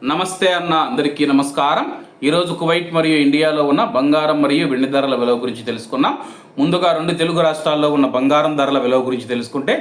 నమస్తే అన్న, అందరికీ నమస్కారం. ఈరోజు కువైట్ మరియు ఇండియాలో ఉన్న బంగారం మరియు వెండి ధరల విలువ గురించి తెలుసుకున్నాం. ముందుగా రెండు తెలుగు రాష్ట్రాల్లో ఉన్న బంగారం ధరల విలువ గురించి తెలుసుకుంటే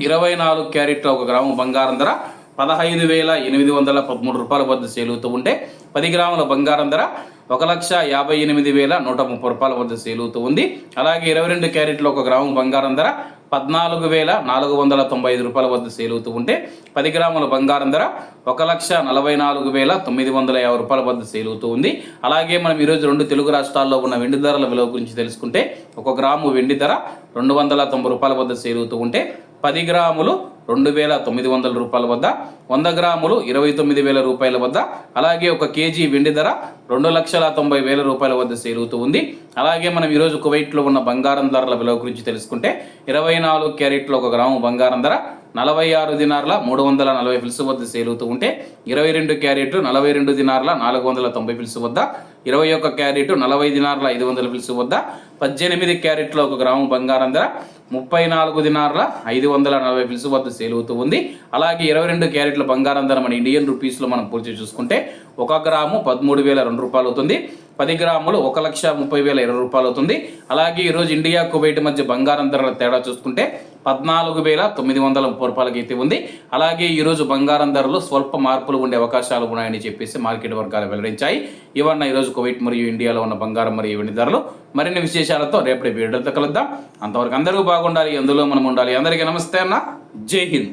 24 క్యారెట్ల 1 గ్రాము బంగారం ధర 15,813 రూపాయల వద్ద సేల్ అవుతూ ఉంటే 10 గ్రాముల బంగారం ధర 1,58,130 రూపాయల వద్ద సేల్ అవుతూ ఉంది. అలాగే 22 క్యారెట్ల 1 గ్రాము బంగారం ధర 14,495 రూపాయల వద్ద సేల్ అవుతూ ఉంటే 10 గ్రాముల బంగారం ధర 1,44,950 రూపాయల వద్ద సేల్ అవుతూ ఉంది. అలాగే మనం ఈరోజు రెండు తెలుగు రాష్ట్రాల్లో ఉన్న వెండి ధరల విలువ గురించి తెలుసుకుంటే 1 గ్రాము వెండి ధర 290 రూపాయల వద్ద సేల్ అవుతూ ఉంటే 10 గ్రాములు 2,900 రూపాయల వద్ద, 100 గ్రాములు 29,000 రూపాయల వద్ద, అలాగే 1 కేజీ వెండి ధర 2,90,000 రూపాయల వద్ద సేల్ అవుతూ ఉంది. అలాగే మనం ఈరోజు కువైట్లో ఉన్న బంగారం ధరల విలువ గురించి తెలుసుకుంటే 24 క్యారెట్ల 1 గ్రాము బంగారం ధర 46 దినార్ల 340 ఫిల్స్ వద్ద సేల్ అవుతూ ఉంటే 22 క్యారెట్లు 42 దినార్ల 490 ఫిల్స్ వద్ద, 21 క్యారెట్ 40 దినార్ల 500 ఫిల్స్ వద్ద, 18 క్యారెట్ల 1 గ్రాము బంగారం ధర 34 దినార్ల 540 ఫిల్స్ వద్ద సేల్ అవుతూ ఉంది. అలాగే 22 క్యారెట్ల బంగారం ధర మన ఇండియన్ రూపీస్లో మనం పోల్చి చూసుకుంటే 1 గ్రాము 13,002 రూపాయలు అవుతుంది. 10 గ్రాములు 1,30,020 రూపాయలు అవుతుంది. అలాగే ఈరోజు ఇండియా కువైట్ మధ్య బంగారం ధరల తేడా చూసుకుంటే 14,930 రూపాయలకి అయితే ఉంది. అలాగే ఈరోజు బంగారం ధరలు స్వల్ప మార్పులు ఉండే అవకాశాలు ఉన్నాయని చెప్పేసి మార్కెట్ వర్గాలు వెల్లడించాయి. ఇవన్న ఈరోజు కువైట్ మరియు ఇండియాలో ఉన్న బంగారం మరియు వెండి ధరలు. మరిన్ని విశేషాలతో రేపటి వీడియోతో కలుద్దాం. అంతవరకు అందరూ బాగుండాలి, అందులో మనం ఉండాలి. అందరికీ నమస్తే అన్న, జై హింద్.